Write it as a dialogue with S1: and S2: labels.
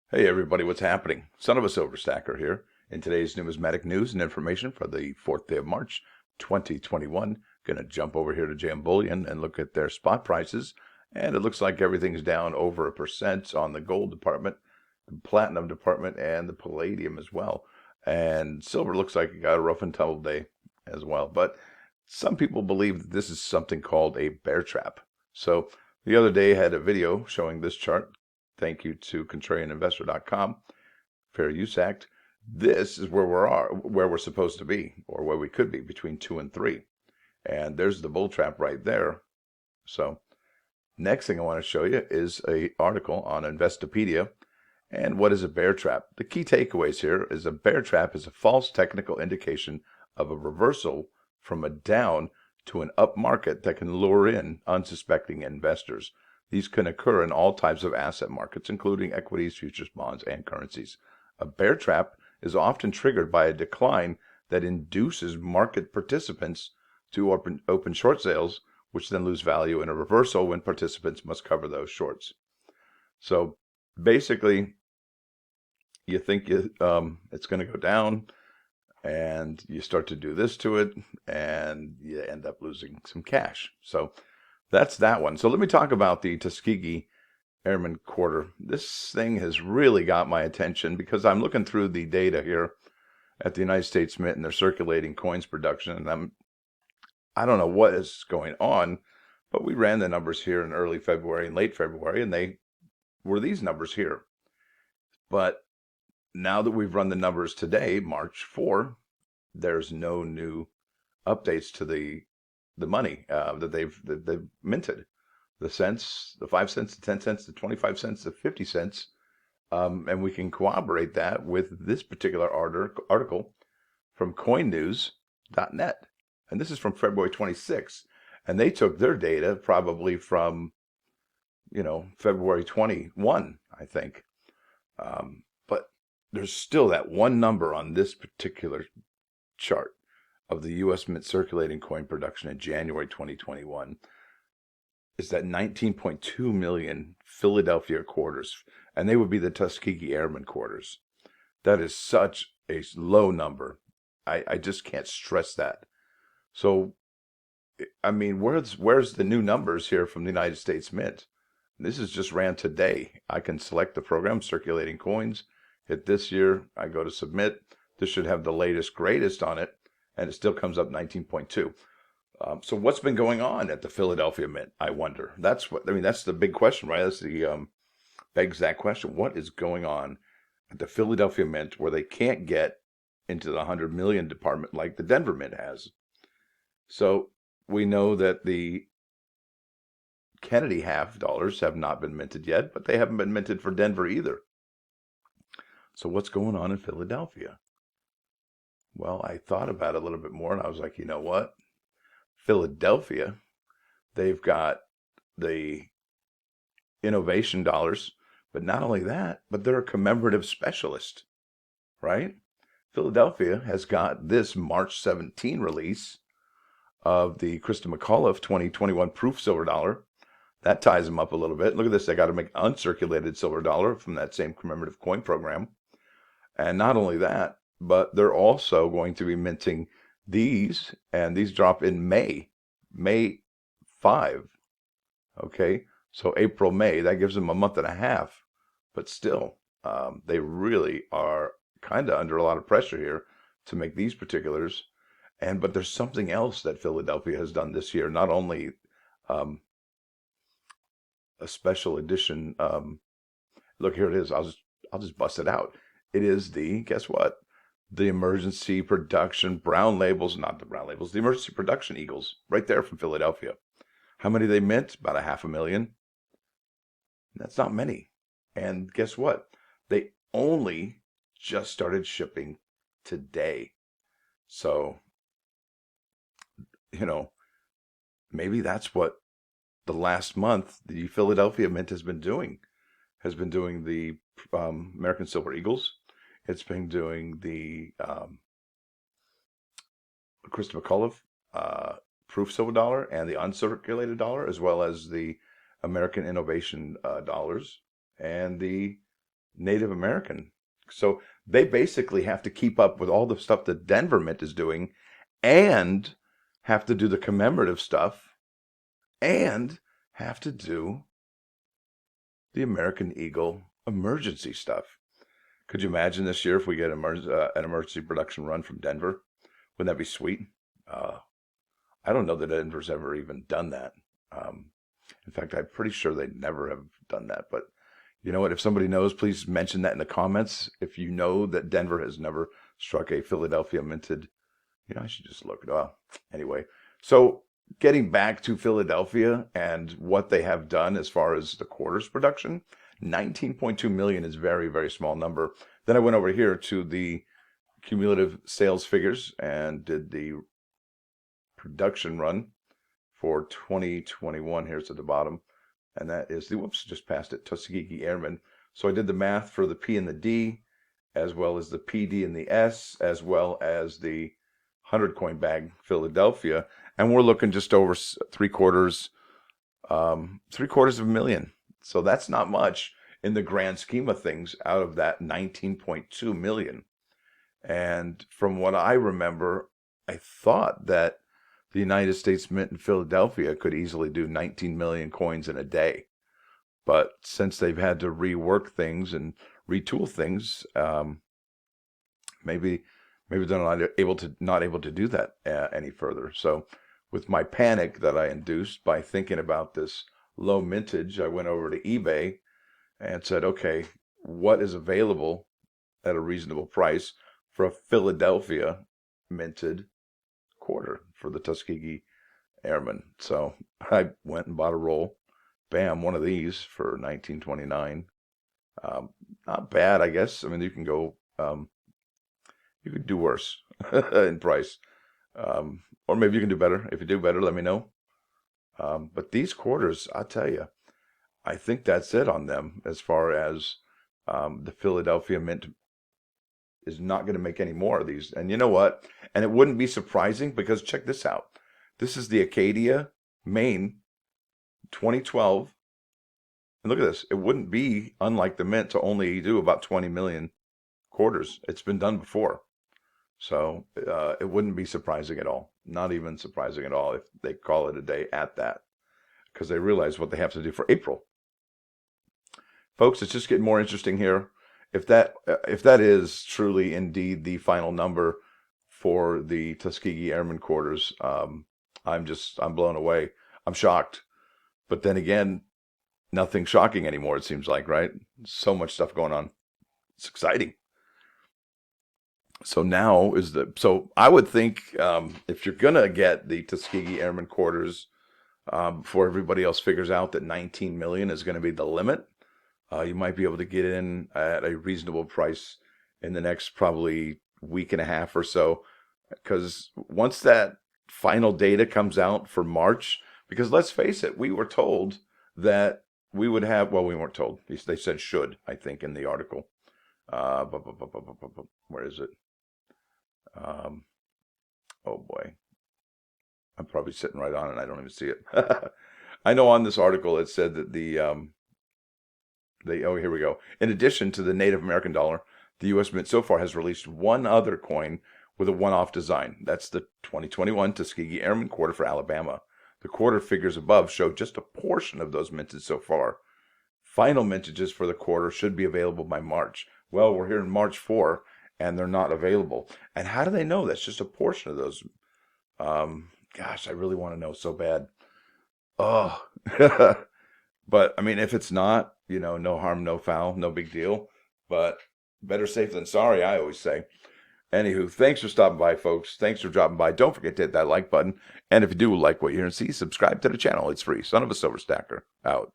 S1: Hey everybody, what's happening? Son of a Silver Stacker here. In today's numismatic news and information for the 4th day of March, 2021, gonna jump over here to JM Bullion and look at their spot prices. And it looks like everything's down over 1% on the gold department, the platinum department, and the palladium as well. And silver looks like it got a rough and tumble day as well. But some people believe that this is something called a bear trap. So the other day I had a video showing this chart. Thank you to contrarianinvestor.com. Fair Use Act. This is where we're supposed to be, or where we could be, between 2 and 3. And there's the bull trap right there. So next thing I want to show you is an article on Investopedia. And what is a bear trap? The key takeaways here is a bear trap is a false technical indication of a reversal from a down to an up market that can lure in unsuspecting investors. These can occur in all types of asset markets, including equities, futures, bonds, and currencies. A bear trap is often triggered by a decline that induces market participants to open short sales, which then lose value in a reversal when participants must cover those shorts. So basically, you think it's going to go down, and you start to do this to it, and you end up losing some cash. So that's that one. So let me talk about the Tuskegee Airmen quarter. This thing has really got my attention because I'm looking through the data here at the United States Mint and their circulating coins production, and I don't know what is going on, but we ran the numbers here in early February and late February, and they were these numbers here. But now that we've run the numbers today, March 4, there's no new updates to the money that they've minted. The cents, the 5 cents, the 10 cents, the 25 cents, the 50 cents. And we can corroborate that with this particular article from coinnews.net. And this is from February 26th. And they took their data probably from, February 21, I think. But there's still that one number on this particular chart of the U.S. Mint circulating coin production in January 2021 is that 19.2 million Philadelphia quarters, and they would be the Tuskegee Airmen quarters. That is such a low number. I just can't stress that. So, I mean, where's the new numbers here from the United States Mint? This is just ran today. I can select the program, circulating coins, hit this year, I go to submit. This should have the latest, greatest on it, and it still comes up 19.2. So what's been going on at the Philadelphia Mint, I wonder? That's the big question, right? That's the begs that question. What is going on at the Philadelphia Mint where they can't get into the 100 million department like the Denver Mint has? So we know that the Kennedy half dollars have not been minted yet, but they haven't been minted for Denver either. So what's going on in Philadelphia? Well, I thought about it a little bit more, and I was like, you know what? Philadelphia, they've got the innovation dollars, but not only that, but they're a commemorative specialist, right? Philadelphia has got this March 17 release of the Christa McAuliffe 2021 proof silver dollar. That ties them up a little bit. Look at this. They got to make uncirculated silver dollar from that same commemorative coin program. And not only that, but they're also going to be minting these, and these drop in May 5. Okay, so April, May, that gives them a month and a half, but still, they really are kind of under a lot of pressure here to make these particulars. But there's something else that Philadelphia has done this year, not only a special edition. Look, here it is. I'll just bust it out. It is guess what? The emergency production brown labels, not the brown labels, the emergency production eagles, right there from Philadelphia. How many they mint? About 500,000. That's not many. And guess what? They only just started shipping today. So, maybe that's what the last month the Philadelphia Mint has been doing. Has been doing the American Silver Eagles. It's been doing the Christa McAuliffe proof silver dollar and the uncirculated dollar, as well as the American Innovation dollars and the Native American. So they basically have to keep up with all the stuff that Denver Mint is doing and have to do the commemorative stuff and have to do the American Eagle emergency stuff. Could you imagine this year if we get an emergency production run from Denver? Wouldn't that be sweet? I don't know that Denver's ever even done that. In fact, I'm pretty sure they never have done that. But you know what? If somebody knows, please mention that in the comments. If you know that Denver has never struck a Philadelphia minted, I should just look it up. Anyway, so getting back to Philadelphia and what they have done as far as the quarters production, 19.2 million is very, very small number. Then I went over here to the cumulative sales figures and did the production run for 2021. Here's at the bottom. And that is the, whoops, just passed it, Tuskegee Airmen. So I did the math for the P and the D, as well as the PD and the S, as well as the 100 coin bag Philadelphia. And we're looking just over three-quarters of a million. So that's not much in the grand scheme of things out of that 19.2 million. And from what I remember, I thought that the United States Mint in Philadelphia could easily do 19 million coins in a day. But since they've had to rework things and retool things, maybe they're not able to do that any further. So with my panic that I induced by thinking about this low mintage, I went over to eBay and said, okay, what is available at a reasonable price for a Philadelphia minted quarter for the Tuskegee Airmen? So I went and bought a roll. Bam, one of these for $19.29. Not bad, I guess. I mean, you can go, you could do worse in price. Or maybe you can do better. If you do better, let me know. But these quarters, I'll tell you, I think that's it on them as far as the Philadelphia Mint is not going to make any more of these. And you know what? And it wouldn't be surprising because check this out. This is the Acadia, Maine, 2012. And look at this. It wouldn't be unlike the Mint to only do about 20 million quarters. It's been done before. So it wouldn't be surprising at all. Not even surprising at all if they call it a day at that. Because they realize what they have to do for April. Folks, it's just getting more interesting here. If that is truly indeed the final number for the Tuskegee Airmen quarters, I'm blown away. I'm shocked. But then again, nothing shocking anymore, it seems like, right? So much stuff going on. It's exciting. So now so I would think if you're going to get the Tuskegee Airmen quarters before everybody else figures out that 19 million is going to be the limit, you might be able to get in at a reasonable price in the next probably week and a half or so. Because once that final data comes out for March, because let's face it, we were told that we would have, well, we weren't told. They said should, I think, in the article. Where is it? Oh boy. I'm probably sitting right on it. I don't even see it. I know on this article it said that oh, here we go. In addition to the Native American dollar, the U.S. Mint so far has released one other coin with a one-off design. That's the 2021 Tuskegee Airmen quarter for Alabama. The quarter figures above show just a portion of those minted so far. Final mintages for the quarter should be available by March. Well, we're here in March 4, and they're not available. And how do they know that's just a portion of those? Gosh, I really want to know so bad. Oh, but I mean, if it's not, no harm, no foul, no big deal. But better safe than sorry, I always say. Anywho, thanks for stopping by, folks. Thanks for dropping by. Don't forget to hit that like button. And if you do like what you hear and see, subscribe to the channel. It's free. Son of a Silver Stacker, out.